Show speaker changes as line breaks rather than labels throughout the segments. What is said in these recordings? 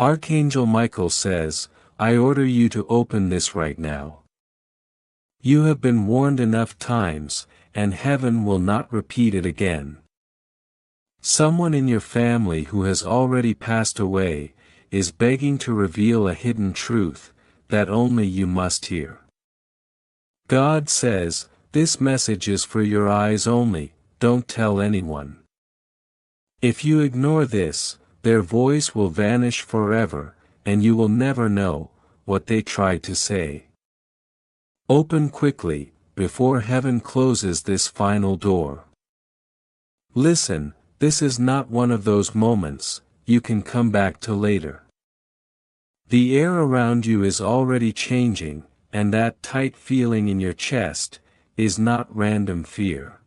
Archangel Michael says, I order you to open this right now. You have been warned enough times, and heaven will not repeat it again. Someone in your family who has already passed away is begging to reveal a hidden truth that only you must hear. God says, this message is for your eyes only, don't tell anyone. If you ignore this, their voice will vanish forever, and you will never know what they tried to say. Open quickly, before heaven closes this final door. Listen, this is not one of those moments you can come back to later. The air around you is already changing, and that tight feeling in your chest is not random fear.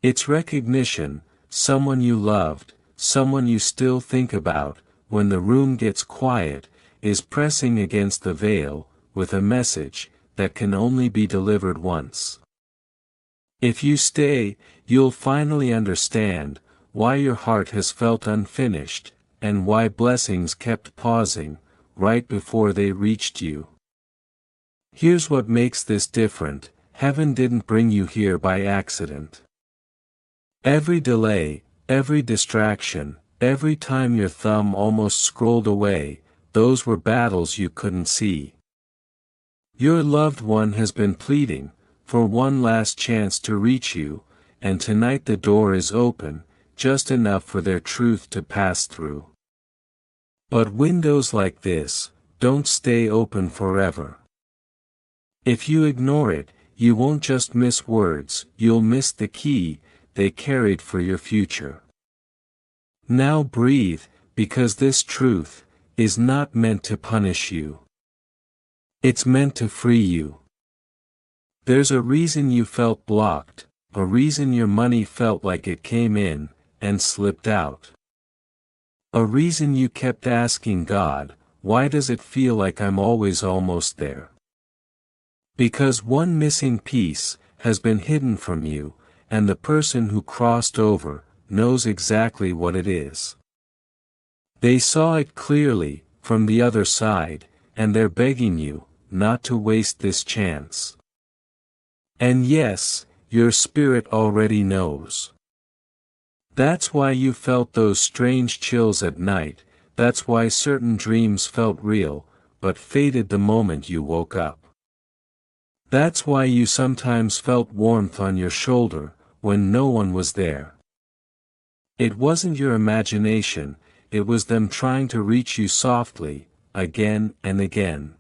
It's recognition, someone you loved, someone you still think about, when the room gets quiet, is pressing against the veil, with a message that can only be delivered once. If you stay, you'll finally understand why your heart has felt unfinished, and why blessings kept pausing right before they reached you. Here's what makes this different: heaven didn't bring you here by accident. Every delay, every distraction, every time your thumb almost scrolled away, those were battles you couldn't see. Your loved one has been pleading for one last chance to reach you, and tonight the door is open, just enough for their truth to pass through. But windows like this don't stay open forever. If you ignore it, you won't just miss words, you'll miss the key they carried for your future. Now breathe, because this truth is not meant to punish you. It's meant to free you. There's a reason you felt blocked, a reason your money felt like it came in and slipped out. A reason you kept asking God, why does it feel like I'm always almost there? Because one missing piece has been hidden from you, and the person who crossed over knows exactly what it is. They saw it clearly from the other side, and they're begging you not to waste this chance. And yes, your spirit already knows. That's why you felt those strange chills at night, that's why certain dreams felt real, but faded the moment you woke up. That's why you sometimes felt warmth on your shoulder, when no one was there. It wasn't your imagination, it was them trying to reach you softly, again and again.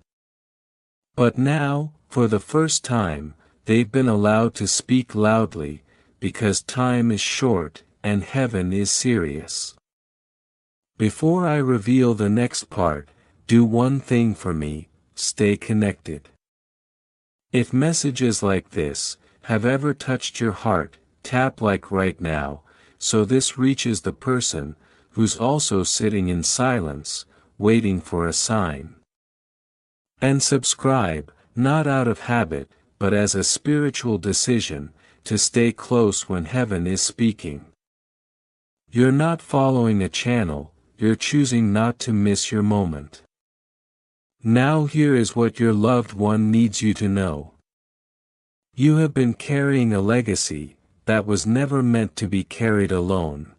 But now, for the first time, they've been allowed to speak loudly, because time is short, and heaven is serious. Before I reveal the next part, do one thing for me: stay connected. If messages like this have ever touched your heart, tap like right now, so this reaches the person who's also sitting in silence, waiting for a sign. And subscribe, not out of habit, but as a spiritual decision, to stay close when heaven is speaking. You're not following a channel, you're choosing not to miss your moment. Now here is what your loved one needs you to know. You have been carrying a legacy that was never meant to be carried alone.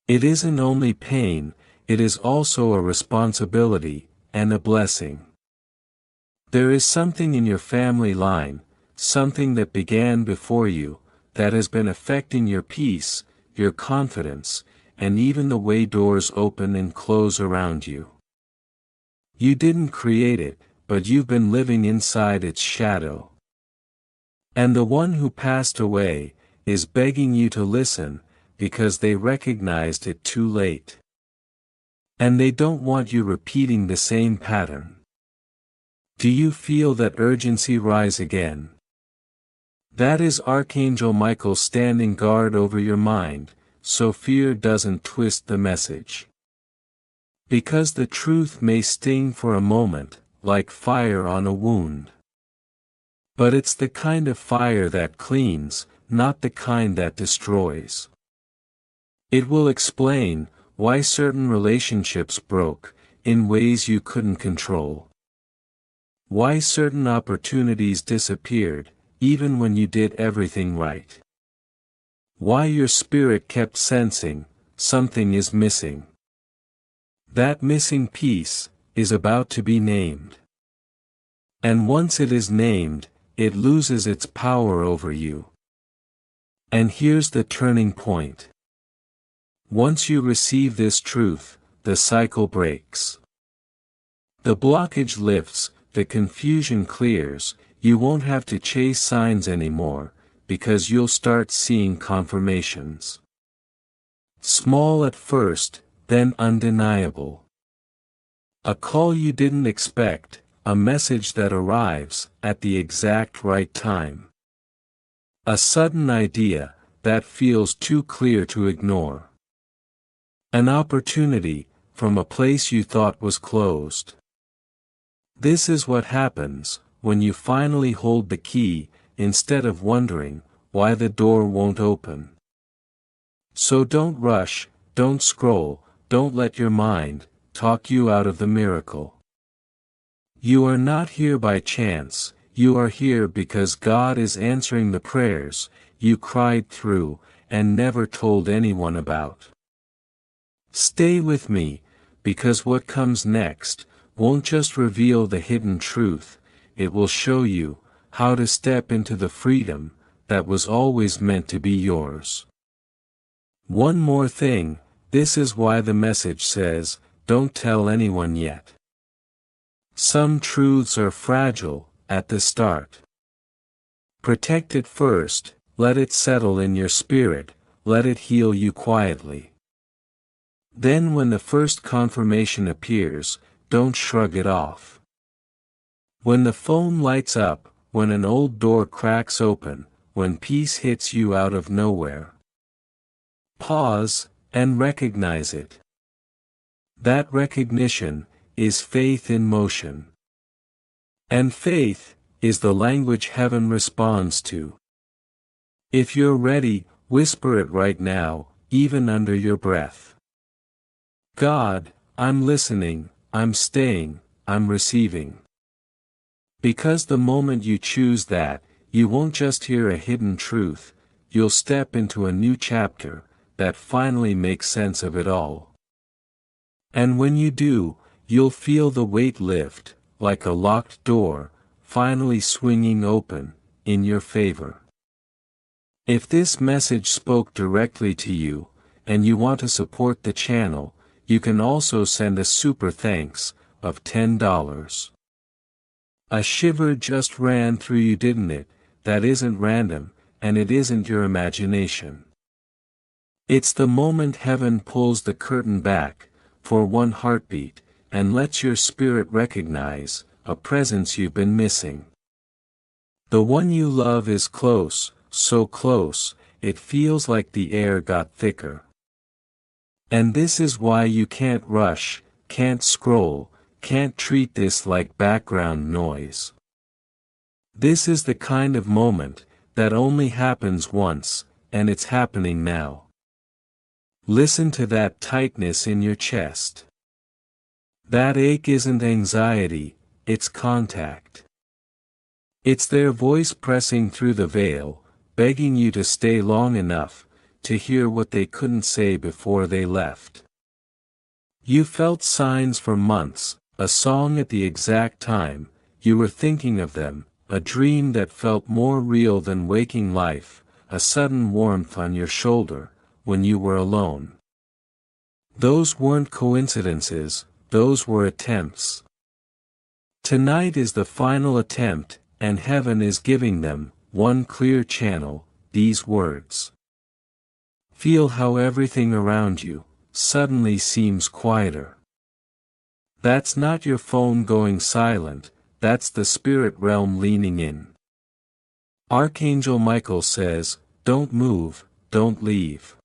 It isn't only pain, it is also a responsibility, and a blessing. There is something in your family line, something that began before you, that has been affecting your peace, your confidence, and even the way doors open and close around you. You didn't create it, but you've been living inside its shadow. And the one who passed away is begging you to listen, because they recognized it too late. And they don't want you repeating the same pattern. Do you feel that urgency rise again? That is Archangel Michael standing guard over your mind, so fear doesn't twist the message. Because the truth may sting for a moment, like fire on a wound. But it's the kind of fire that cleans, not the kind that destroys. It will explain why certain relationships broke, in ways you couldn't control. Why certain opportunities disappeared, even when you did everything right. Why your spirit kept sensing, something is missing. That missing piece is about to be named. And once it is named, it loses its power over you. And here's the turning point. Once you receive this truth, the cycle breaks. The blockage lifts, the confusion clears, you won't have to chase signs anymore, because you'll start seeing confirmations. Small at first, then undeniable. A call you didn't expect, a message that arrives at the exact right time. A sudden idea that feels too clear to ignore. An opportunity from a place you thought was closed. This is what happens when you finally hold the key, instead of wondering why the door won't open. So don't rush, don't scroll, don't let your mind talk you out of the miracle. You are not here by chance, you are here because God is answering the prayers you cried through and never told anyone about. Stay with me, because what comes next won't just reveal the hidden truth, it will show you how to step into the freedom that was always meant to be yours. One more thing, this is why the message says, don't tell anyone yet. Some truths are fragile at the start. Protect it first, let it settle in your spirit, let it heal you quietly. Then when the first confirmation appears, don't shrug it off. When the phone lights up, when an old door cracks open, when peace hits you out of nowhere, pause, and recognize it. That recognition is faith in motion. And faith is the language heaven responds to. If you're ready, whisper it right now, even under your breath. God, I'm listening, I'm staying, I'm receiving. Because the moment you choose that, you won't just hear a hidden truth, you'll step into a new chapter that finally makes sense of it all. And when you do, you'll feel the weight lift, like a locked door, finally swinging open, in your favor. If this message spoke directly to you, and you want to support the channel, you can also send a super thanks of $10. A shiver just ran through you, didn't it? That isn't random, and it isn't your imagination. It's the moment heaven pulls the curtain back, for one heartbeat, and lets your spirit recognize a presence you've been missing. The one you love is close, so close, it feels like the air got thicker. And this is why you can't rush, can't scroll, can't treat this like background noise. This is the kind of moment that only happens once, and it's happening now. Listen to that tightness in your chest. That ache isn't anxiety, it's contact. It's their voice pressing through the veil, begging you to stay long enough to hear what they couldn't say before they left. You felt signs for months, a song at the exact time, you were thinking of them, a dream that felt more real than waking life, a sudden warmth on your shoulder, when you were alone. Those weren't coincidences, those were attempts. Tonight is the final attempt, and heaven is giving them one clear channel, these words. Feel how everything around you suddenly seems quieter. That's not your phone going silent, that's the spirit realm leaning in. Archangel Michael says, don't move, don't leave.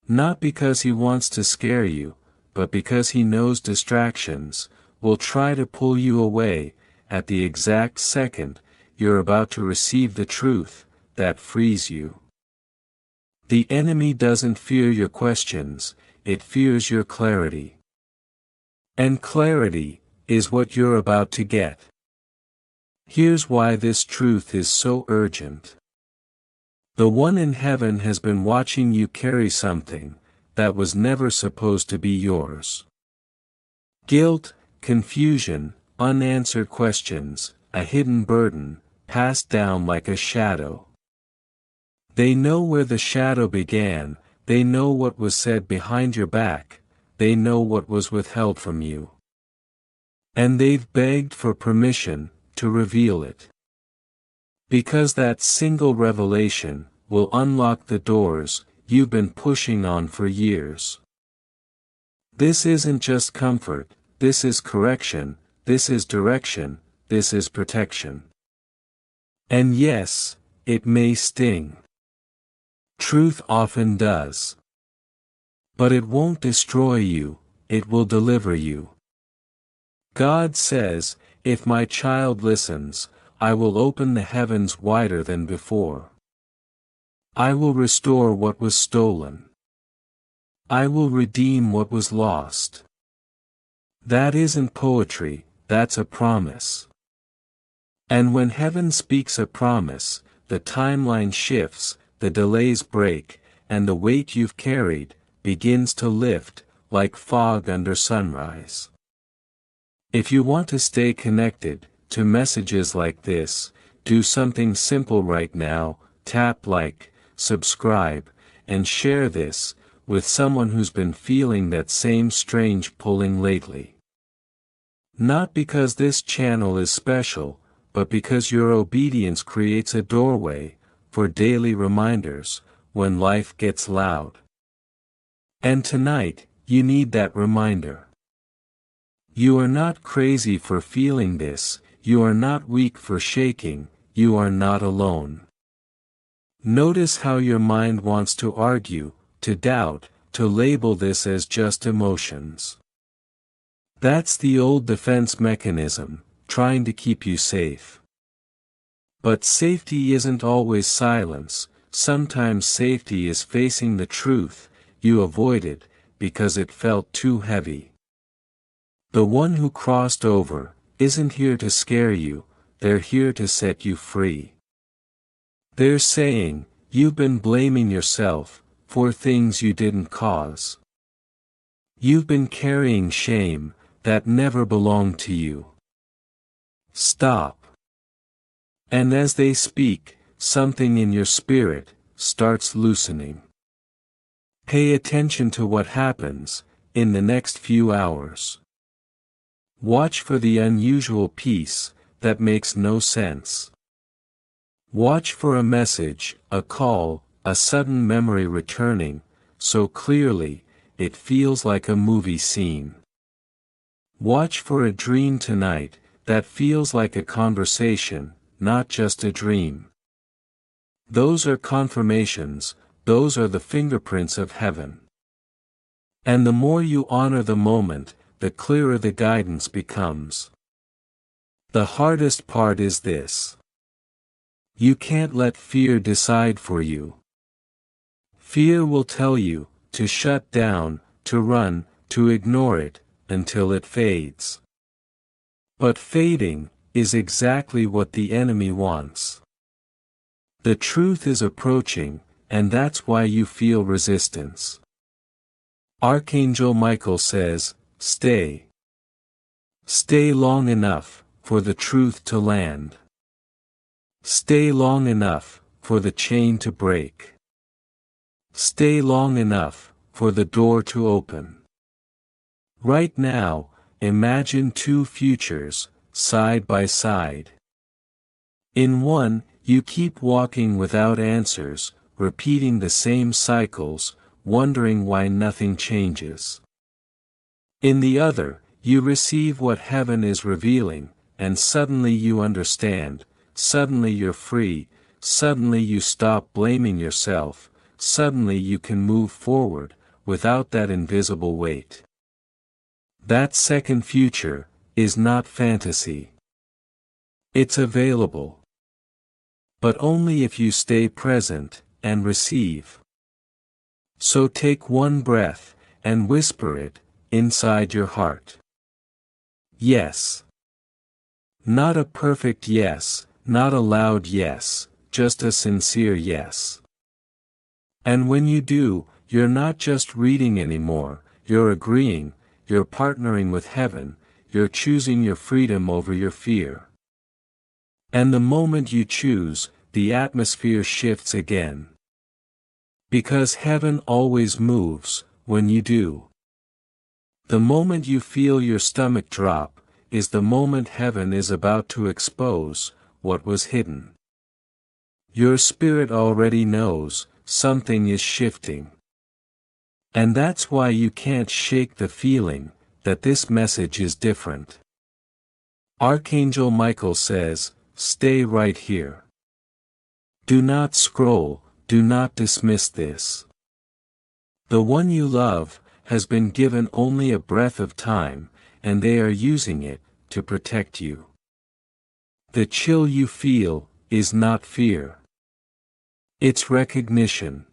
Not because he wants to scare you, but because he knows distractions will try to pull you away at the exact second you're about to receive the truth that frees you. The enemy doesn't fear your questions, it fears your clarity. And clarity is what you're about to get. Here's why this truth is so urgent. The one in heaven has been watching you carry something that was never supposed to be yours. Guilt, confusion, unanswered questions, a hidden burden, passed down like a shadow. They know where the shadow began, they know what was said behind your back, they know what was withheld from you. And they've begged for permission to reveal it. Because that single revelation will unlock the doors you've been pushing on for years. This isn't just comfort, this is correction, this is direction, this is protection. And yes, it may sting. Truth often does. But it won't destroy you, it will deliver you. God says, if my child listens, I will open the heavens wider than before. I will restore what was stolen. I will redeem what was lost. That isn't poetry, that's a promise. And when heaven speaks a promise, the timeline shifts, the delays break, and the weight you've carried begins to lift, like fog under sunrise. If you want to stay connected to messages like this, do something simple right now: tap like, subscribe, and share this with someone who's been feeling that same strange pulling lately. Not because this channel is special, but because your obedience creates a doorway for daily reminders when life gets loud. And tonight, you need that reminder. You are not crazy for feeling this, you are not weak for shaking, you are not alone. Notice how your mind wants to argue, to doubt, to label this as just emotions. That's the old defense mechanism, trying to keep you safe. But safety isn't always silence, sometimes safety is facing the truth you avoided because it felt too heavy. The one who crossed over isn't here to scare you, they're here to set you free. They're saying, you've been blaming yourself for things you didn't cause. You've been carrying shame that never belonged to you. Stop. And as they speak, something in your spirit starts loosening. Pay attention to what happens in the next few hours. Watch for the unusual peace that makes no sense. Watch for a message, a call, a sudden memory returning, so clearly, it feels like a movie scene. Watch for a dream tonight that feels like a conversation, not just a dream. Those are confirmations, those are the fingerprints of heaven. And the more you honor the moment, the clearer the guidance becomes. The hardest part is this. You can't let fear decide for you. Fear will tell you to shut down, to run, to ignore it, until it fades. But fading is exactly what the enemy wants. The truth is approaching, and that's why you feel resistance. Archangel Michael says, stay. Stay long enough for the truth to land. Stay long enough for the chain to break. Stay long enough for the door to open. Right now, imagine two futures, side by side. In one, you keep walking without answers, repeating the same cycles, wondering why nothing changes. In the other, you receive what heaven is revealing, and suddenly you understand, suddenly you're free, suddenly you stop blaming yourself, suddenly you can move forward, without that invisible weight. That second future is not fantasy. It's available. But only if you stay present and receive. So take one breath, and whisper it, inside your heart. Yes. Not a perfect yes, not a loud yes, just a sincere yes. And when you do, you're not just reading anymore, you're agreeing, you're partnering with heaven, you're choosing your freedom over your fear. And the moment you choose, the atmosphere shifts again. Because heaven always moves, when you do. The moment you feel your stomach drop, is the moment heaven is about to expose what was hidden. Your spirit already knows, something is shifting. And that's why you can't shake the feeling that this message is different. Archangel Michael says, stay right here. Do not scroll, do not dismiss this. The one you love has been given only a breath of time, and they are using it to protect you. The chill you feel is not fear. It's recognition.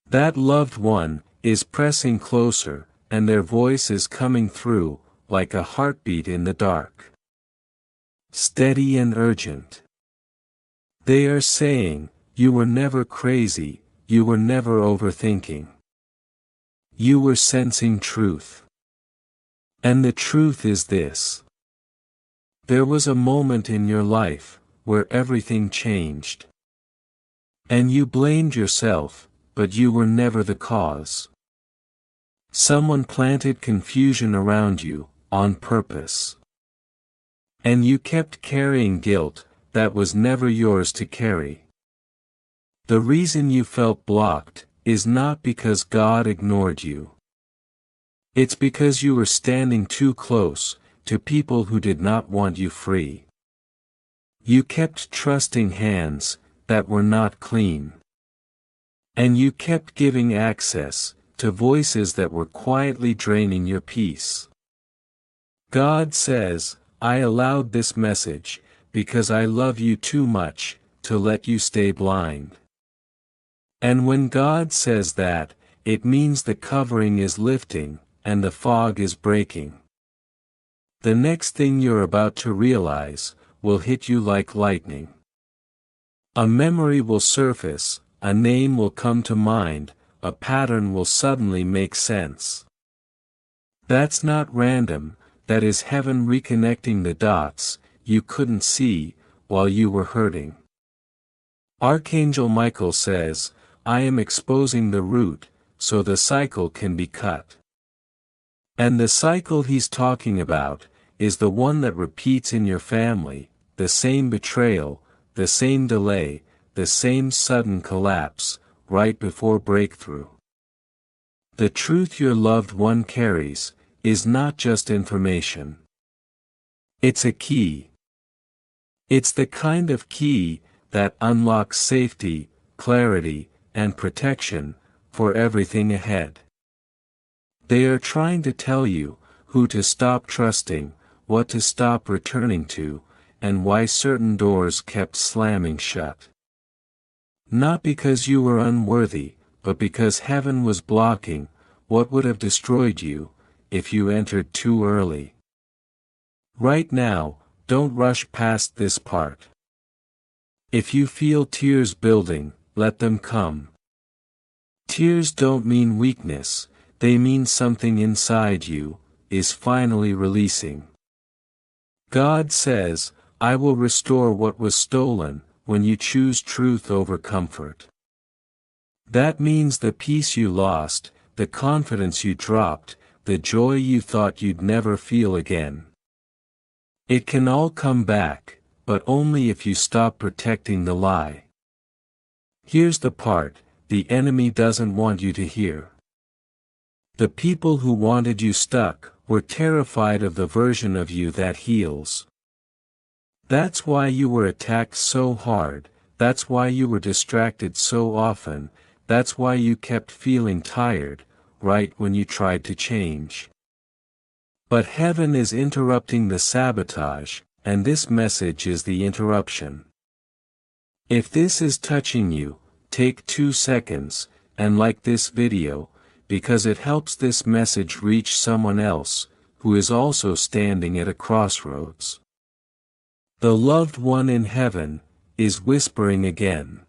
That loved one is pressing closer, and their voice is coming through, like a heartbeat in the dark. Steady and urgent. They are saying, you were never crazy, you were never overthinking. You were sensing truth. And the truth is this. There was a moment in your life, where everything changed. And you blamed yourself, but you were never the cause. Someone planted confusion around you, on purpose. And you kept carrying guilt, that was never yours to carry. The reason you felt blocked, is not because God ignored you. It's because you were standing too close, to people who did not want you free. You kept trusting hands, that were not clean. And you kept giving access, to voices that were quietly draining your peace. God says, I allowed this message, because I love you too much, to let you stay blind. And when God says that, it means the covering is lifting, and the fog is breaking. The next thing you're about to realize, will hit you like lightning. A memory will surface, a name will come to mind, a pattern will suddenly make sense. That's not random, that is heaven reconnecting the dots you couldn't see, while you were hurting. Archangel Michael says, I am exposing the root, so the cycle can be cut. And the cycle he's talking about, is the one that repeats in your family, the same betrayal, the same delay, the same sudden collapse, right before breakthrough. The truth your loved one carries, is not just information. It's a key. It's the kind of key, that unlocks safety, clarity, and protection, for everything ahead. They are trying to tell you, who to stop trusting, what to stop returning to, and why certain doors kept slamming shut. Not because you were unworthy, but because heaven was blocking, what would have destroyed you, if you entered too early. Right now, don't rush past this part. If you feel tears building, let them come. Tears don't mean weakness, they mean something inside you, is finally releasing. God says, I will restore what was stolen, when you choose truth over comfort. That means the peace you lost, the confidence you dropped, the joy you thought you'd never feel again. It can all come back, but only if you stop protecting the lie. Here's the part, the enemy doesn't want you to hear. The people who wanted you stuck, were terrified of the version of you that heals. That's why you were attacked so hard, that's why you were distracted so often, that's why you kept feeling tired, right when you tried to change. But heaven is interrupting the sabotage, and this message is the interruption. If this is touching you, take 2 seconds, and like this video, because it helps this message reach someone else, who is also standing at a crossroads. The loved one in heaven is whispering again.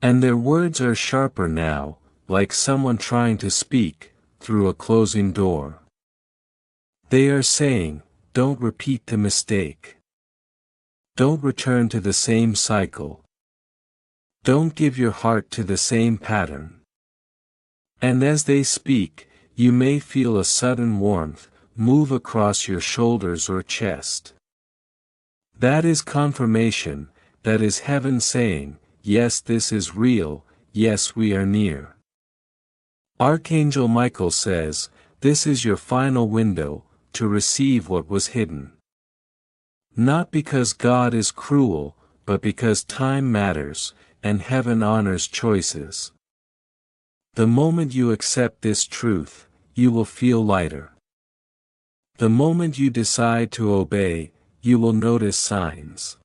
And their words are sharper now, like someone trying to speak through a closing door. They are saying, don't repeat the mistake. Don't return to the same cycle. Don't give your heart to the same pattern. And as they speak, you may feel a sudden warmth move across your shoulders or chest. That is confirmation, that is heaven saying, yes, this is real, yes, we are near. Archangel Michael says, this is your final window to receive what was hidden. Not because God is cruel, but because time matters, and heaven honors choices. The moment you accept this truth, you will feel lighter. The moment you decide to obey, you will notice signs.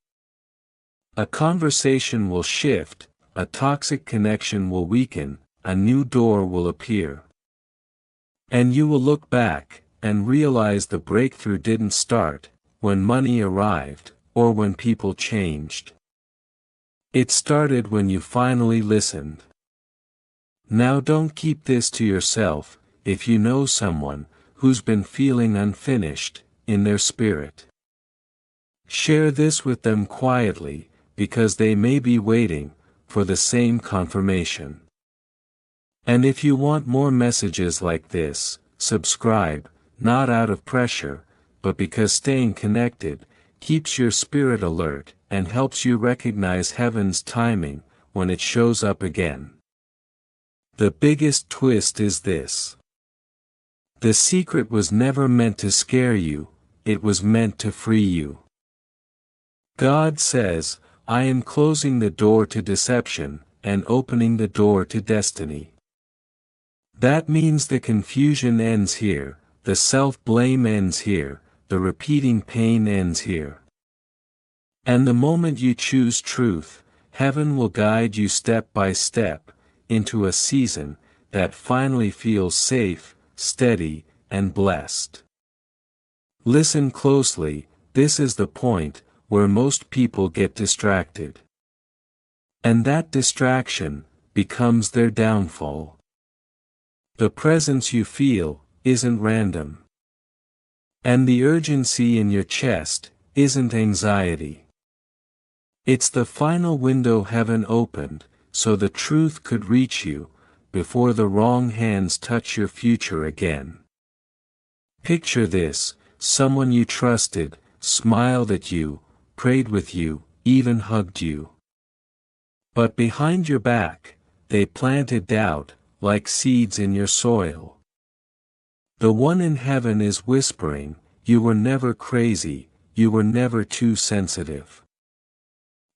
A conversation will shift, a toxic connection will weaken, a new door will appear. And you will look back, and realize the breakthrough didn't start when money arrived, or when people changed. It started when you finally listened. Now don't keep this to yourself, if you know someone who's been feeling unfinished in their spirit. Share this with them quietly, because they may be waiting for the same confirmation. And if you want more messages like this, subscribe, not out of pressure, but because staying connected keeps your spirit alert and helps you recognize heaven's timing when it shows up again. The biggest twist is this. The secret was never meant to scare you, it was meant to free you. God says, I am closing the door to deception, and opening the door to destiny. That means the confusion ends here, the self-blame ends here, the repeating pain ends here. And the moment you choose truth, heaven will guide you step by step, into a season that finally feels safe, steady, and blessed. Listen closely, this is the point where most people get distracted. And that distraction becomes their downfall. The presence you feel isn't random. And the urgency in your chest isn't anxiety. It's the final window heaven opened, so the truth could reach you, before the wrong hands touch your future again. Picture this, someone you trusted, smiled at you, prayed with you, even hugged you. But behind your back, they planted doubt, like seeds in your soil. The one in heaven is whispering, you were never crazy, you were never too sensitive.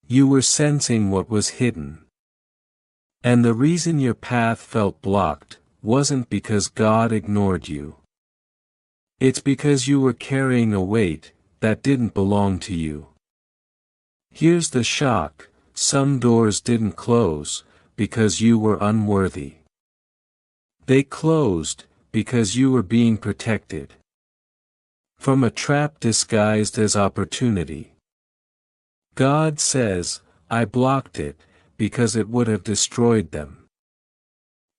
You were sensing what was hidden. And the reason your path felt blocked wasn't because God ignored you. It's because you were carrying a weight that didn't belong to you. Here's the shock, some doors didn't close because you were unworthy. They closed because you were being protected from a trap disguised as opportunity. God says, I blocked it, because it would have destroyed them.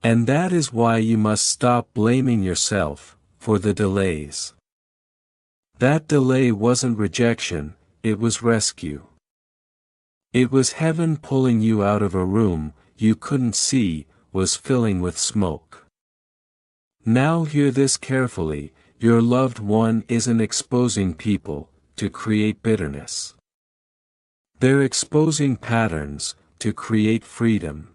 And that is why you must stop blaming yourself for the delays. That delay wasn't rejection, it was rescue. It was heaven pulling you out of a room you couldn't see was filling with smoke. Now hear this carefully, your loved one isn't exposing people to create bitterness. They're exposing patterns to create freedom.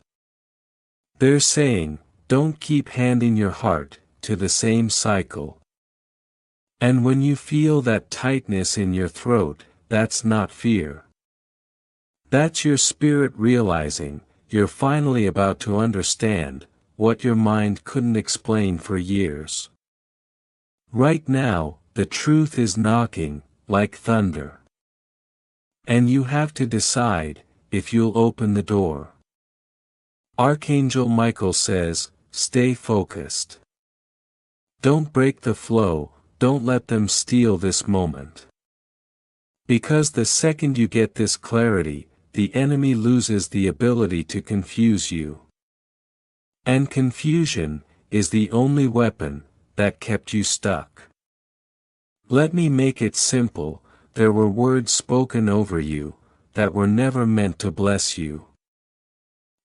They're saying, don't keep handing your heart to the same cycle. And when you feel that tightness in your throat, that's not fear. That's your spirit realizing, you're finally about to understand what your mind couldn't explain for years. Right now, the truth is knocking, like thunder. And you have to decide if you'll open the door. Archangel Michael says, stay focused. Don't break the flow, don't let them steal this moment. Because the second you get this clarity, the enemy loses the ability to confuse you. And confusion is the only weapon that kept you stuck. Let me make it simple, there were words spoken over you that were never meant to bless you.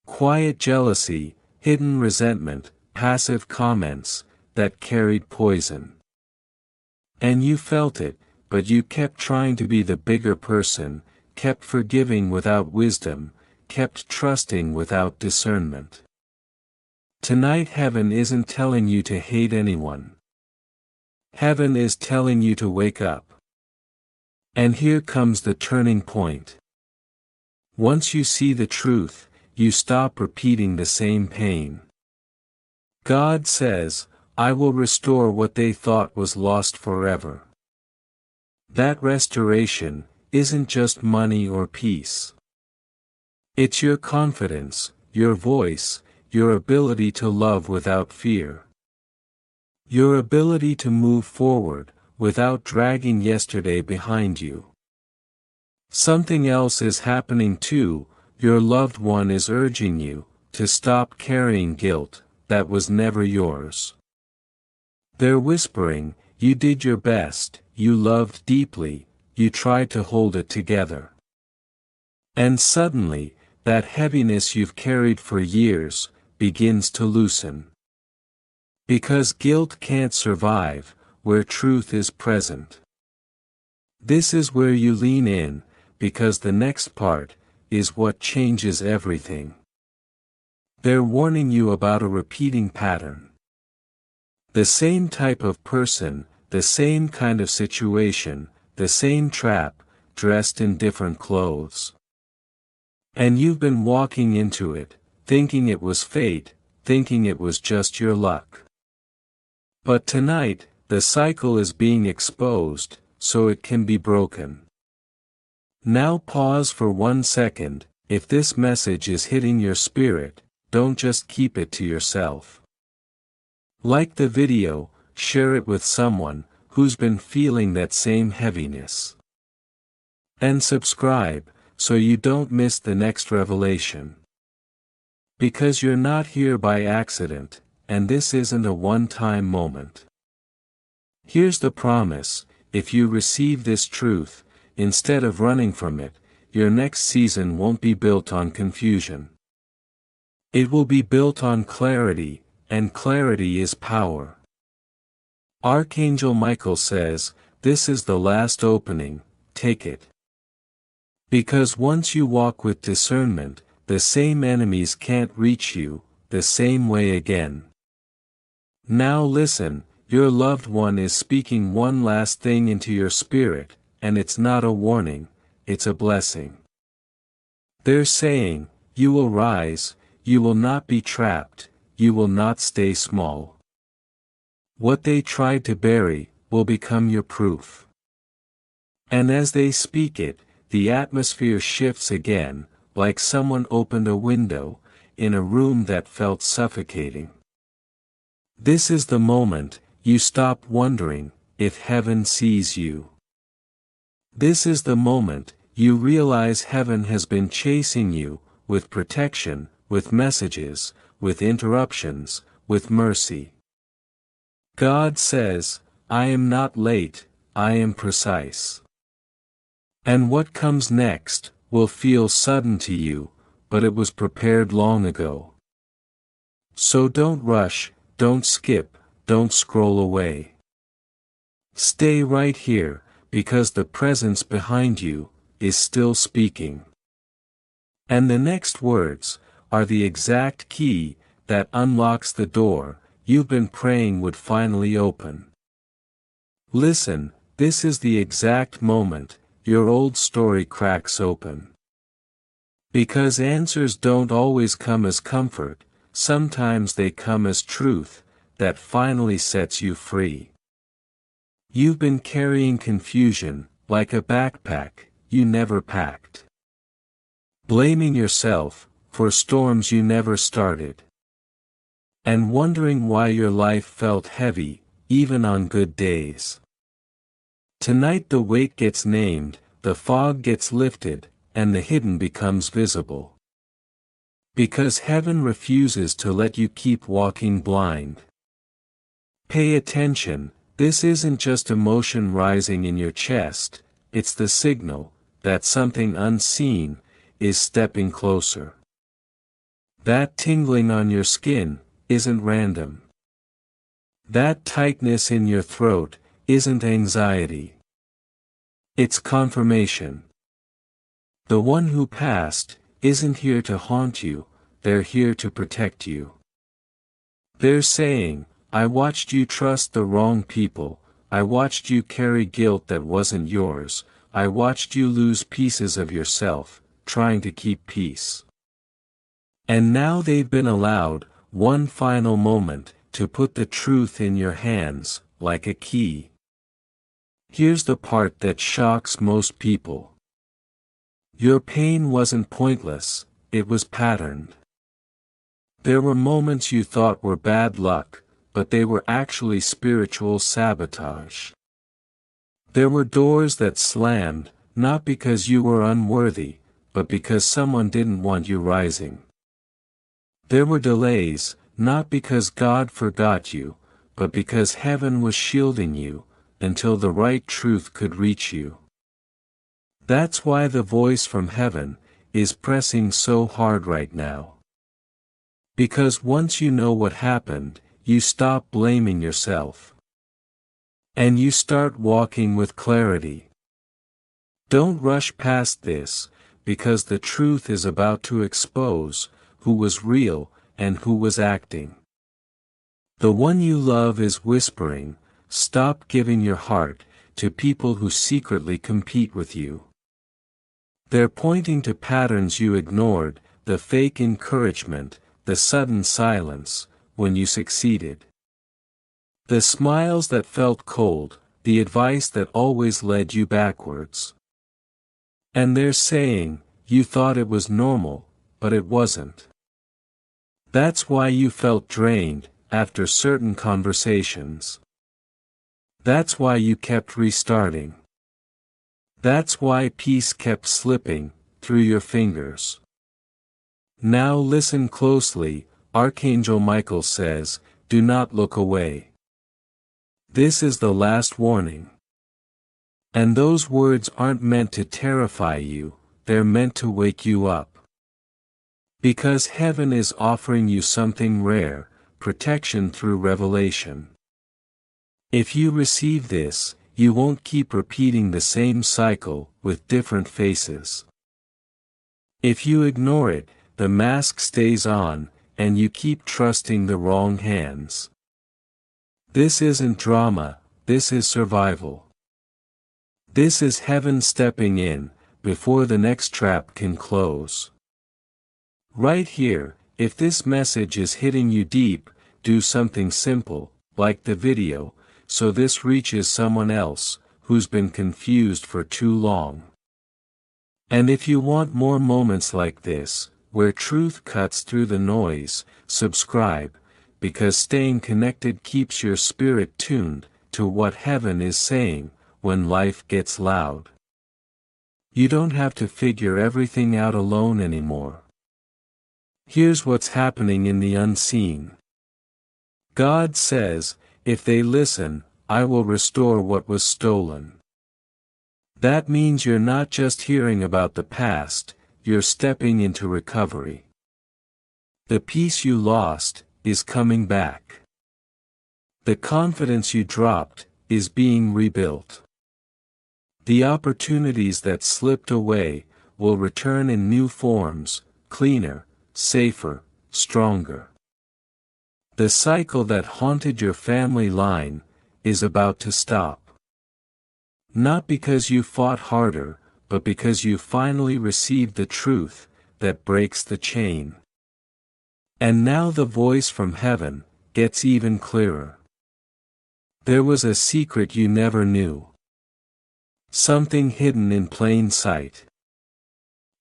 Quiet jealousy, hidden resentment, passive comments that carried poison. And you felt it, but you kept trying to be the bigger person, kept forgiving without wisdom, kept trusting without discernment. Tonight heaven isn't telling you to hate anyone. Heaven is telling you to wake up. And here comes the turning point. Once you see the truth, you stop repeating the same pain. God says, I will restore what they thought was lost forever. That restoration isn't just money or peace. It's your confidence, your voice, your ability to love without fear. Your ability to move forward, without dragging yesterday behind you. Something else is happening too, your loved one is urging you to stop carrying guilt that was never yours. They're whispering, you did your best, you loved deeply, you tried to hold it together. And suddenly, that heaviness you've carried for years begins to loosen. Because guilt can't survive where truth is present. This is where you lean in, because the next part is what changes everything. They're warning you about a repeating pattern. The same type of person, the same kind of situation, the same trap, dressed in different clothes. And you've been walking into it, thinking it was fate, thinking it was just your luck. But tonight, the cycle is being exposed, so it can be broken. Now pause for 1 second, if this message is hitting your spirit, don't just keep it to yourself. Like the video, share it with someone who's been feeling that same heaviness. And subscribe, so you don't miss the next revelation. Because you're not here by accident, and this isn't a one-time moment. Here's the promise, if you receive this truth, instead of running from it, your next season won't be built on confusion. It will be built on clarity, and clarity is power. Archangel Michael says, this is the last opening, take it. Because once you walk with discernment, the same enemies can't reach you the same way again. Now listen, your loved one is speaking one last thing into your spirit, and it's not a warning, it's a blessing. They're saying, you will rise, you will not be trapped, you will not stay small. What they tried to bury will become your proof. And as they speak it, the atmosphere shifts again, like someone opened a window, in a room that felt suffocating. This is the moment, you stop wondering, if heaven sees you. This is the moment, you realize heaven has been chasing you, with protection, with messages, with interruptions, with mercy. God says, I am not late, I am precise. And what comes next, will feel sudden to you, but it was prepared long ago. So don't rush, don't skip, don't scroll away. Stay right here, because the presence behind you is still speaking. And the next words are the exact key that unlocks the door you've been praying would finally open. Listen, this is the exact moment your old story cracks open. Because answers don't always come as comfort, sometimes they come as truth that finally sets you free. You've been carrying confusion like a backpack you never packed. Blaming yourself for storms you never started. and wondering why your life felt heavy, even on good days. Tonight the weight gets named, the fog gets lifted, and the hidden becomes visible. Because heaven refuses to let you keep walking blind. Pay attention, this isn't just emotion rising in your chest, it's the signal that something unseen is stepping closer. That tingling on your skin isn't random. That tightness in your throat isn't anxiety. It's confirmation. The one who passed isn't here to haunt you, they're here to protect you. They're saying, I watched you trust the wrong people, I watched you carry guilt that wasn't yours, I watched you lose pieces of yourself, trying to keep peace. And now they've been allowed, one final moment, to put the truth in your hands, like a key. Here's the part that shocks most people. Your pain wasn't pointless, it was patterned. There were moments you thought were bad luck, but they were actually spiritual sabotage. There were doors that slammed, not because you were unworthy, but because someone didn't want you rising. There were delays, not because God forgot you, but because heaven was shielding you, until the right truth could reach you. That's why the voice from heaven is pressing so hard right now. Because once you know what happened, you stop blaming yourself. And you start walking with clarity. Don't rush past this, because the truth is about to expose who was real and who was acting. The one you love is whispering, stop giving your heart to people who secretly compete with you. They're pointing to patterns you ignored, the fake encouragement, the sudden silence, when you succeeded. The smiles that felt cold, the advice that always led you backwards. And they're saying, you thought it was normal, but it wasn't. That's why you felt drained, after certain conversations. That's why you kept restarting. That's why peace kept slipping through your fingers. Now listen closely, Archangel Michael says, do not look away. This is the last warning. And those words aren't meant to terrify you, they're meant to wake you up. Because heaven is offering you something rare, protection through revelation. If you receive this, you won't keep repeating the same cycle with different faces. If you ignore it, the mask stays on, and you keep trusting the wrong hands. This isn't drama, this is survival. This is heaven stepping in, before the next trap can close. Right here, if this message is hitting you deep, do something simple, like the video, so this reaches someone else, who's been confused for too long. And if you want more moments like this, where truth cuts through the noise, subscribe, because staying connected keeps your spirit tuned to what heaven is saying when life gets loud. You don't have to figure everything out alone anymore. Here's what's happening in the unseen. God says, if they listen, I will restore what was stolen. That means you're not just hearing about the past, you're stepping into recovery. The peace you lost is coming back. The confidence you dropped is being rebuilt. The opportunities that slipped away will return in new forms, cleaner, safer, stronger. The cycle that haunted your family line is about to stop. Not because you fought harder, but because you finally received the truth that breaks the chain. And now the voice from heaven gets even clearer. There was a secret you never knew. Something hidden in plain sight.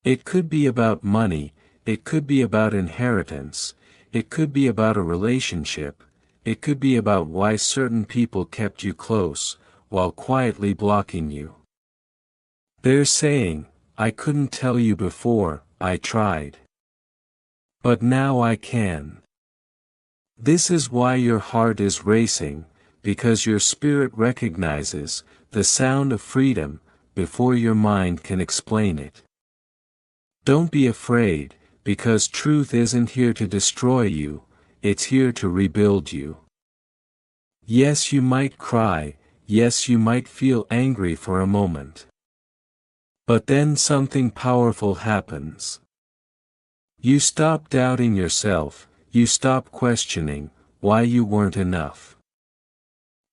It could be about money, it could be about inheritance, It could be about a relationship, it could be about why certain people kept you close, while quietly blocking you. They're saying, I couldn't tell you before, I tried. But now I can. This is why your heart is racing, because your spirit recognizes the sound of freedom before your mind can explain it. Don't be afraid, because truth isn't here to destroy you, it's here to rebuild you. Yes, you might cry, yes, you might feel angry for a moment. But then something powerful happens. You stop doubting yourself, you stop questioning why you weren't enough.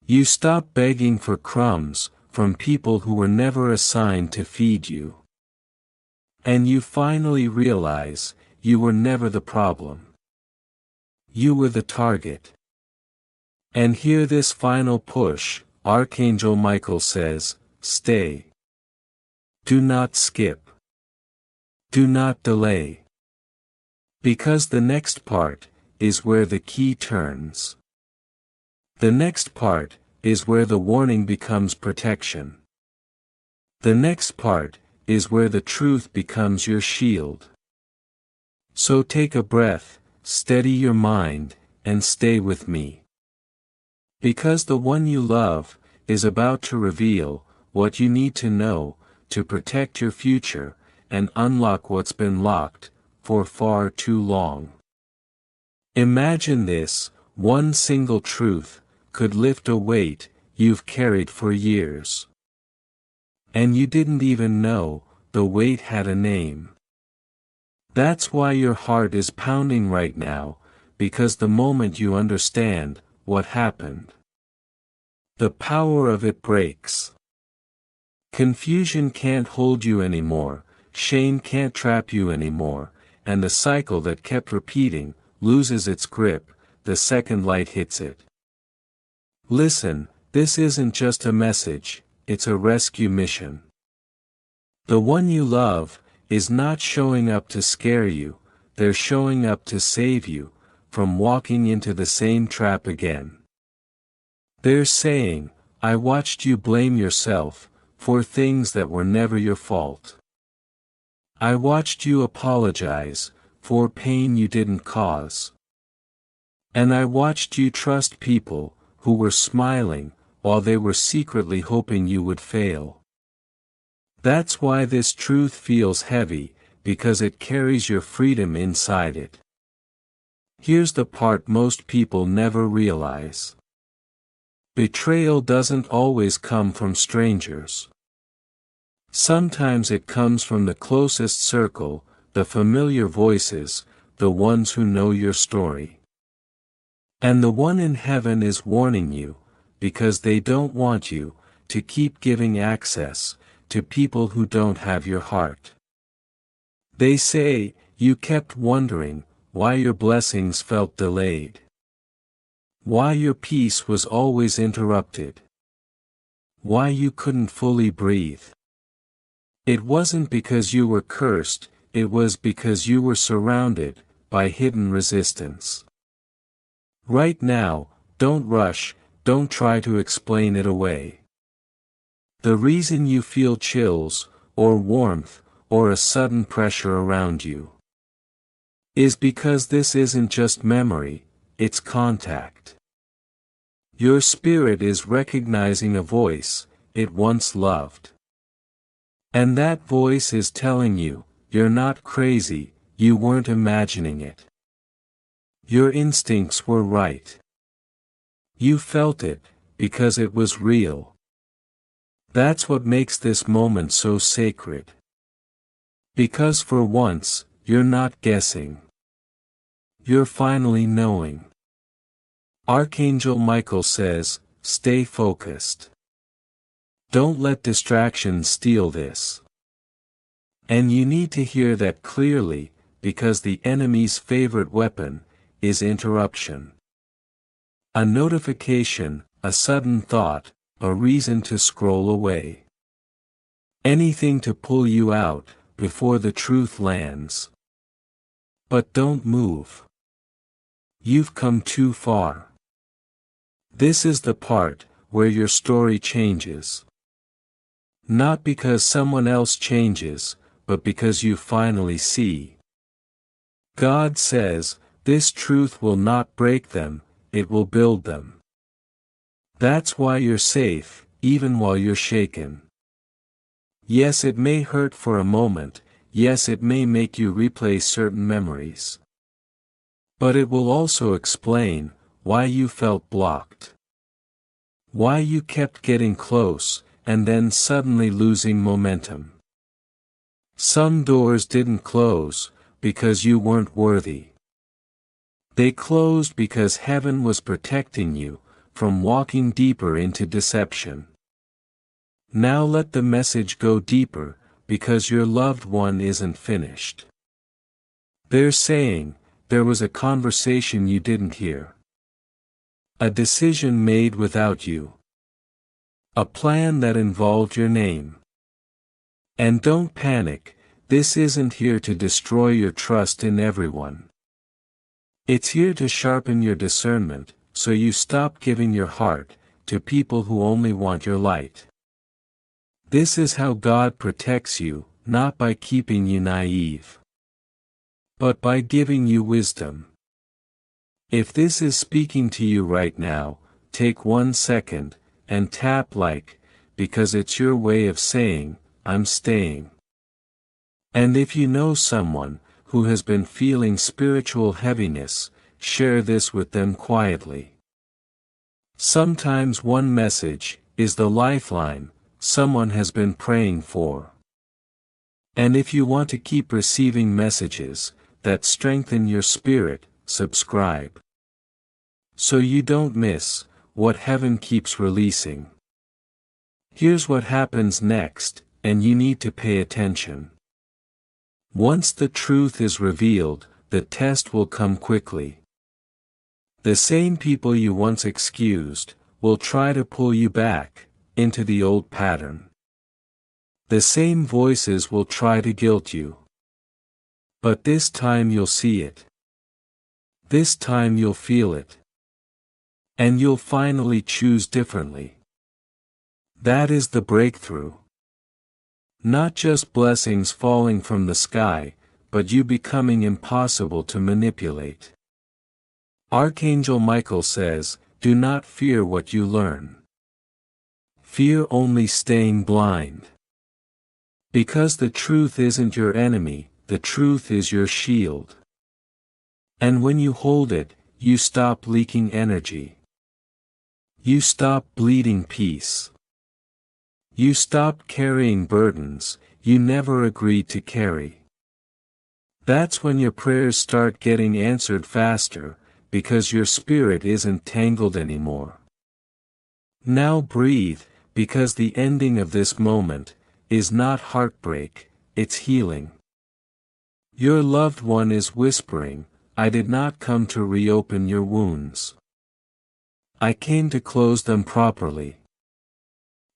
You stop begging for crumbs from people who were never assigned to feed you. And you finally realize, you were never the problem. You were the target. And hear this final push, Archangel Michael says, stay. Do not skip. Do not delay. Because the next part is where the key turns. The next part is where the warning becomes protection. The next part is where the truth becomes your shield. So take a breath, steady your mind, and stay with me. Because the one you love is about to reveal what you need to know to protect your future and unlock what's been locked for far too long. Imagine this, one single truth could lift a weight you've carried for years. And you didn't even know the weight had a name. That's why your heart is pounding right now, because the moment you understand what happened, the power of it breaks. Confusion can't hold you anymore, shame can't trap you anymore, and the cycle that kept repeating loses its grip the second light hits it. Listen, this isn't just a message, it's a rescue mission. The one you love is not showing up to scare you, they're showing up to save you from walking into the same trap again. They're saying, I watched you blame yourself for things that were never your fault. I watched you apologize for pain you didn't cause. And I watched you trust people who were smiling while they were secretly hoping you would fail. That's why this truth feels heavy, because it carries your freedom inside it. Here's the part most people never realize. Betrayal doesn't always come from strangers. Sometimes it comes from the closest circle, the familiar voices, the ones who know your story. And the one in heaven is warning you, because they don't want you to keep giving access to people who don't have your heart. They say, you kept wondering why your blessings felt delayed. Why your peace was always interrupted. Why you couldn't fully breathe. It wasn't because you were cursed, it was because you were surrounded by hidden resistance. Right now, don't rush, don't try to explain it away. The reason you feel chills, or warmth, or a sudden pressure around you, is because this isn't just memory, it's contact. Your spirit is recognizing a voice it once loved. And that voice is telling you, you're not crazy, you weren't imagining it. Your instincts were right. You felt it, because it was real. That's what makes this moment so sacred. Because for once, you're not guessing. You're finally knowing. Archangel Michael says, stay focused. Don't let distractions steal this. And you need to hear that clearly, because the enemy's favorite weapon is interruption. A notification, a sudden thought, a reason to scroll away. Anything to pull you out before the truth lands. But don't move. You've come too far. This is the part where your story changes. Not because someone else changes, but because you finally see. God says, this truth will not break them, it will build them. That's why you're safe, even while you're shaken. Yes, it may hurt for a moment, yes, it may make you replay certain memories. But it will also explain why you felt blocked. Why you kept getting close, and then suddenly losing momentum. Some doors didn't close, because you weren't worthy. They closed because heaven was protecting you from walking deeper into deception. Now let the message go deeper, because your loved one isn't finished. They're saying, there was a conversation you didn't hear. A decision made without you. A plan that involved your name. And don't panic, this isn't here to destroy your trust in everyone. It's here to sharpen your discernment, so you stop giving your heart to people who only want your light. This is how God protects you, not by keeping you naive, but by giving you wisdom. If this is speaking to you right now, take 1 second, and tap like, because it's your way of saying, I'm staying. And if you know someone who has been feeling spiritual heaviness, share this with them quietly. Sometimes one message is the lifeline someone has been praying for. And if you want to keep receiving messages that strengthen your spirit, subscribe. So you don't miss what heaven keeps releasing. Here's what happens next, and you need to pay attention. Once the truth is revealed, the test will come quickly. The same people you once excused will try to pull you back into the old pattern. The same voices will try to guilt you. But this time you'll see it. This time you'll feel it. And you'll finally choose differently. That is the breakthrough. Not just blessings falling from the sky, but you becoming impossible to manipulate. Archangel Michael says, do not fear what you learn. Fear only staying blind. Because the truth isn't your enemy, the truth is your shield. And when you hold it, you stop leaking energy. You stop bleeding peace. You stop carrying burdens you never agreed to carry. That's when your prayers start getting answered faster, because your spirit isn't tangled anymore. Now breathe, because the ending of this moment is not heartbreak, it's healing. Your loved one is whispering, I did not come to reopen your wounds. I came to close them properly.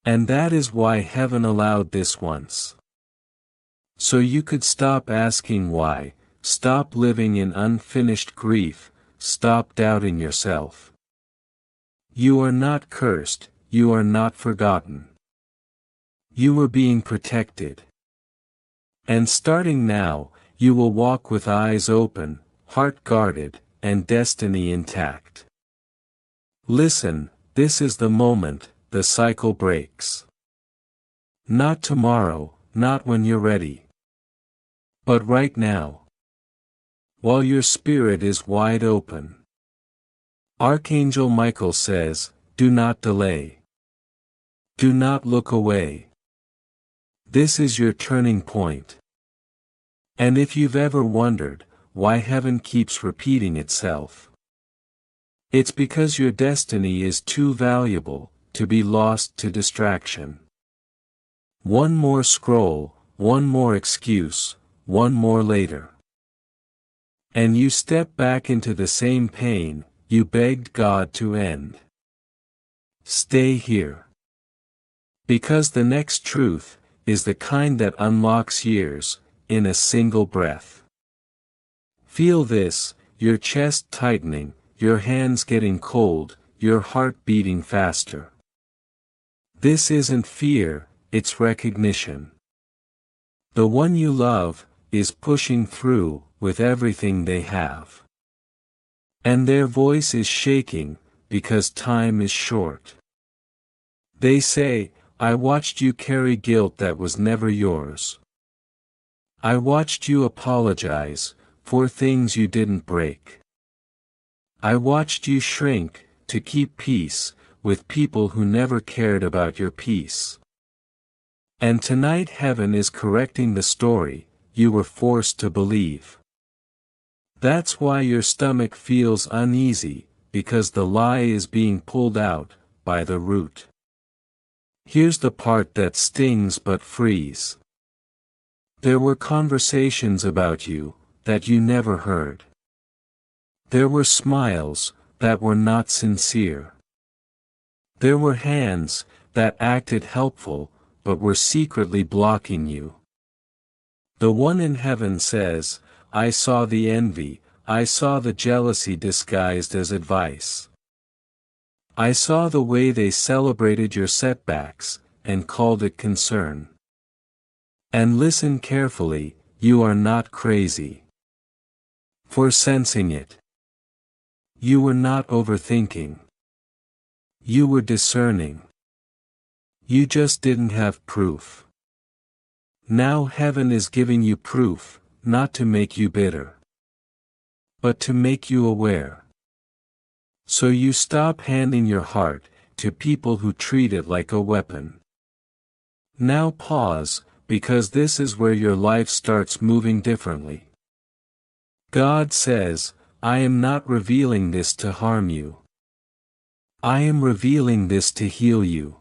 And that is why heaven allowed this once. So you could stop asking why, stop living in unfinished grief, stop doubting yourself. You are not cursed, you are not forgotten. You are being protected. And starting now, you will walk with eyes open, heart guarded, and destiny intact. Listen, this is the moment the cycle breaks. Not tomorrow, not when you're ready. But right now. While your spirit is wide open. Archangel Michael says, do not delay. Do not look away. This is your turning point. And if you've ever wondered why heaven keeps repeating itself, it's because your destiny is too valuable to be lost to distraction. One more scroll, one more excuse, one more later. And you step back into the same pain you begged God to end. Stay here. Because the next truth is the kind that unlocks years in a single breath. Feel this, your chest tightening, your hands getting cold, your heart beating faster. This isn't fear, it's recognition. The one you love is pushing through with everything they have. And their voice is shaking because time is short. They say, I watched you carry guilt that was never yours. I watched you apologize for things you didn't break. I watched you shrink to keep peace with people who never cared about your peace. And tonight heaven is correcting the story you were forced to believe. That's why your stomach feels uneasy, because the lie is being pulled out by the root. Here's the part that stings but frees. There were conversations about you that you never heard. There were smiles that were not sincere. There were hands that acted helpful but were secretly blocking you. The one in heaven says, I saw the envy, I saw the jealousy disguised as advice. I saw the way they celebrated your setbacks and called it concern. And listen carefully, you are not crazy for sensing it. You were not overthinking. You were discerning. You just didn't have proof. Now heaven is giving you proof, not to make you bitter, but to make you aware. So you stop handing your heart to people who treat it like a weapon. Now pause, because this is where your life starts moving differently. God says, I am not revealing this to harm you. I am revealing this to heal you.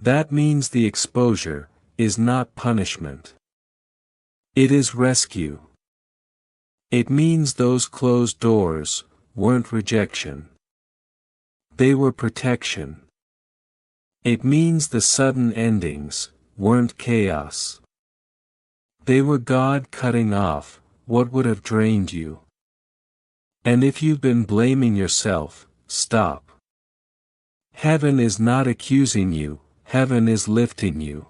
That means the exposure is not punishment. It is rescue. It means those closed doors weren't rejection. They were protection. It means the sudden endings weren't chaos. They were God cutting off what would have drained you. And if you've been blaming yourself, stop. Heaven is not accusing you, heaven is lifting you.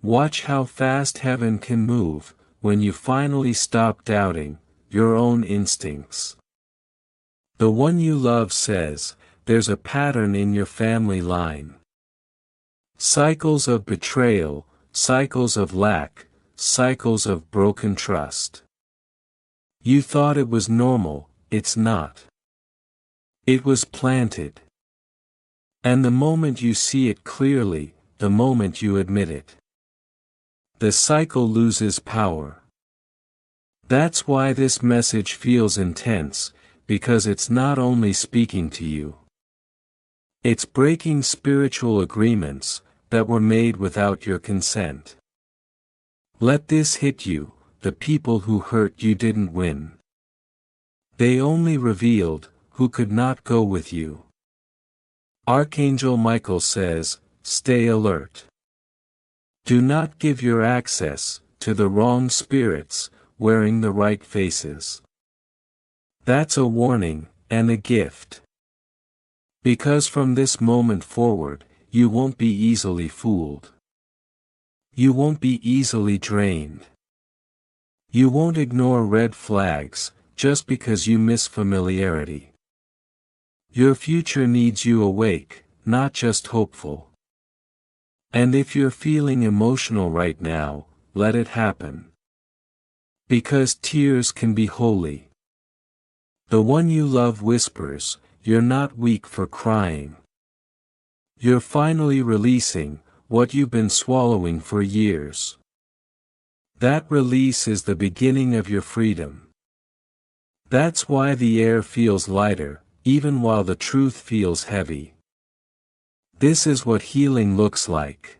Watch how fast heaven can move when you finally stop doubting your own instincts. The one you love says, there's a pattern in your family line. Cycles of betrayal, cycles of lack, cycles of broken trust. You thought it was normal, it's not. It was planted. And the moment you see it clearly, the moment you admit it, the cycle loses power. That's why this message feels intense, because it's not only speaking to you. It's breaking spiritual agreements that were made without your consent. Let this hit you, the people who hurt you didn't win. They only revealed who could not go with you. Archangel Michael says, stay alert. Do not give your access to the wrong spirits wearing the right faces. That's a warning and a gift. Because from this moment forward, you won't be easily fooled. You won't be easily drained. You won't ignore red flags just because you miss familiarity. Your future needs you awake, not just hopeful. And if you're feeling emotional right now, let it happen. Because tears can be holy. The one you love whispers, you're not weak for crying. You're finally releasing what you've been swallowing for years. That release is the beginning of your freedom. That's why the air feels lighter, even while the truth feels heavy. This is what healing looks like.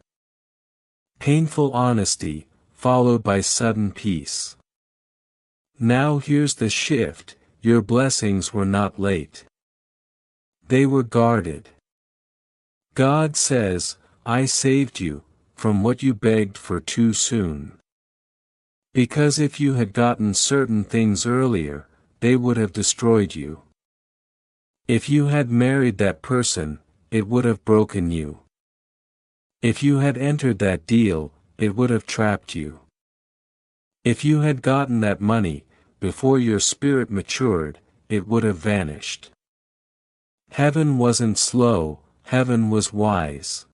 Painful honesty, followed by sudden peace. Now here's the shift, your blessings were not late. They were guarded. God says, I saved you from what you begged for too soon. Because if you had gotten certain things earlier, they would have destroyed you. If you had married that person, it would have broken you. If you had entered that deal, it would have trapped you. If you had gotten that money, before your spirit matured, it would have vanished. Heaven wasn't slow, heaven was wise.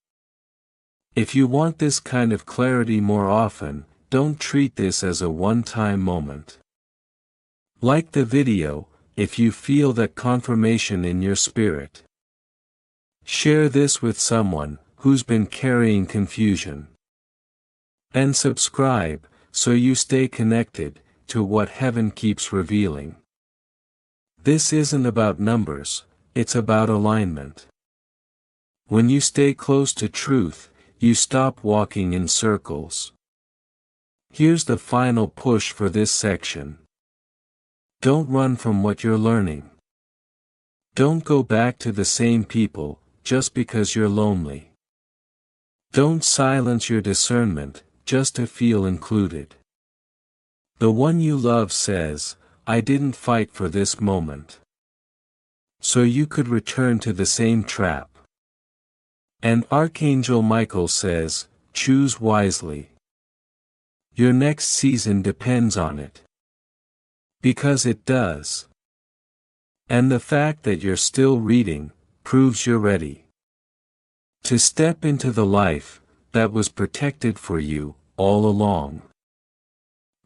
If you want this kind of clarity more often, don't treat this as a one-time moment. Like the video, if you feel that confirmation in your spirit. Share this with someone who's been carrying confusion. And subscribe, so you stay connected to what heaven keeps revealing. This isn't about numbers, it's about alignment. When you stay close to truth, you stop walking in circles. Here's the final push for this section. Don't run from what you're learning. Don't go back to the same people, just because you're lonely. Don't silence your discernment, just to feel included. The one you love says, I didn't fight for this moment. So you could return to the same trap. And Archangel Michael says, choose wisely. Your next season depends on it. Because it does. And the fact that you're still reading, proves you're ready. To step into the life, that was protected for you, all along.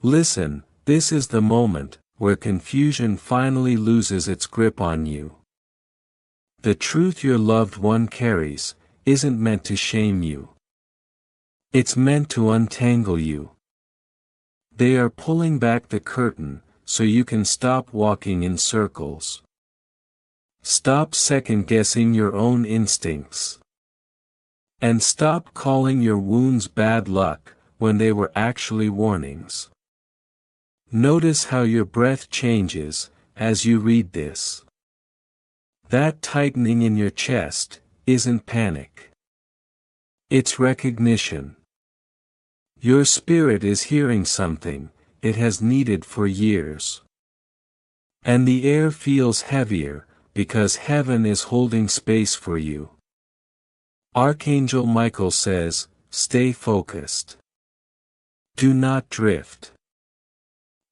Listen, this is the moment, where confusion finally loses its grip on you. The truth your loved one carries, isn't meant to shame you. It's meant to untangle you. They are pulling back the curtain, so you can stop walking in circles. Stop second-guessing your own instincts. And stop calling your wounds bad luck, when they were actually warnings. Notice how your breath changes, as you read this. That tightening in your chest, isn't panic. It's recognition. Your spirit is hearing something it has needed for years. And the air feels heavier, because heaven is holding space for you. Archangel Michael says, stay focused. Do not drift.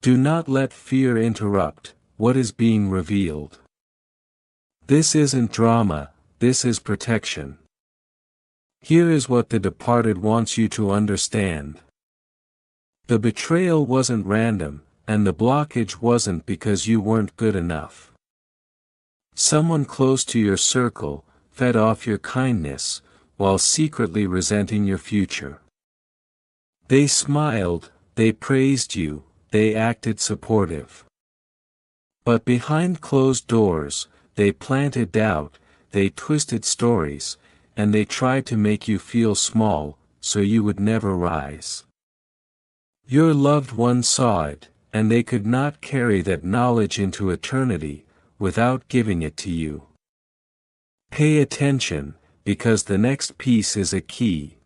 Do not let fear interrupt what is being revealed. This isn't drama, this is protection. Here is what the departed wants you to understand. The betrayal wasn't random, and the blockage wasn't because you weren't good enough. Someone close to your circle fed off your kindness, while secretly resenting your future. They smiled, they praised you, they acted supportive. But behind closed doors, they planted doubt, they twisted stories, and they tried to make you feel small, so you would never rise. Your loved one saw it, and they could not carry that knowledge into eternity, without giving it to you. Pay attention, because the next piece is a key.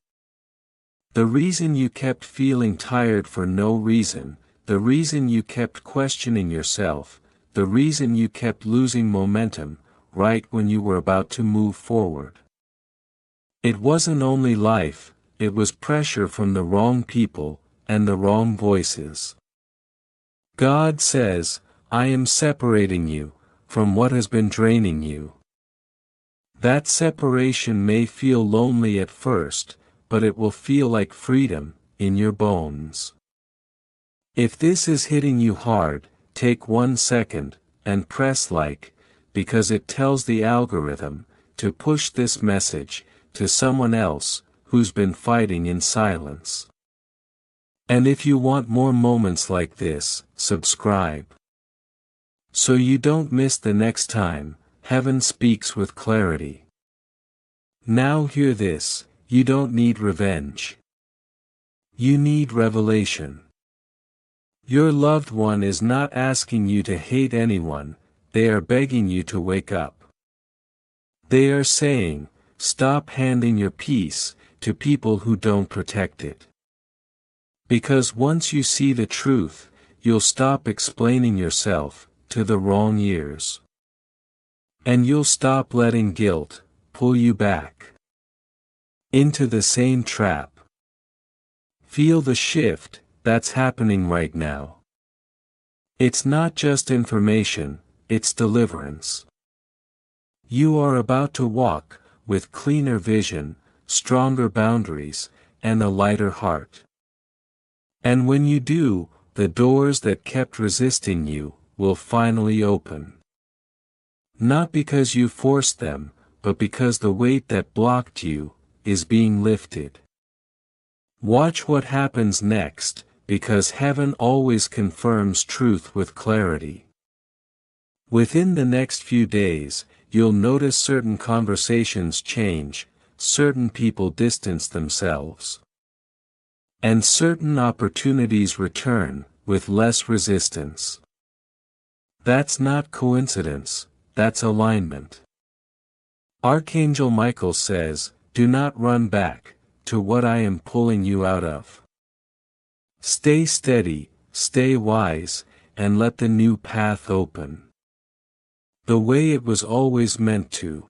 The reason you kept feeling tired for no reason, the reason you kept questioning yourself, the reason you kept losing momentum, right when you were about to move forward. It wasn't only life, it was pressure from the wrong people, and the wrong voices. God says, I am separating you, from what has been draining you. That separation may feel lonely at first, but it will feel like freedom, in your bones. If this is hitting you hard, take 1 second, and press like, because it tells the algorithm, to push this message, to someone else, who's been fighting in silence. And if you want more moments like this, subscribe. So you don't miss the next time, heaven speaks with clarity. Now hear this, you don't need revenge. You need revelation. Your loved one is not asking you to hate anyone, they are begging you to wake up. They are saying, stop handing your peace to people who don't protect it. Because once you see the truth, you'll stop explaining yourself to the wrong ears. And you'll stop letting guilt pull you back into the same trap. Feel the shift that's happening right now. It's not just information, it's deliverance. You are about to walk with cleaner vision, stronger boundaries, and a lighter heart. And when you do, the doors that kept resisting you will finally open. Not because you forced them, but because the weight that blocked you is being lifted. Watch what happens next, because heaven always confirms truth with clarity. Within the next few days, you'll notice certain conversations change, certain people distance themselves. And certain opportunities return, with less resistance. That's not coincidence, that's alignment. Archangel Michael says, "Do not run back to what I am pulling you out of. Stay steady, stay wise, and let the new path open the way it was always meant to."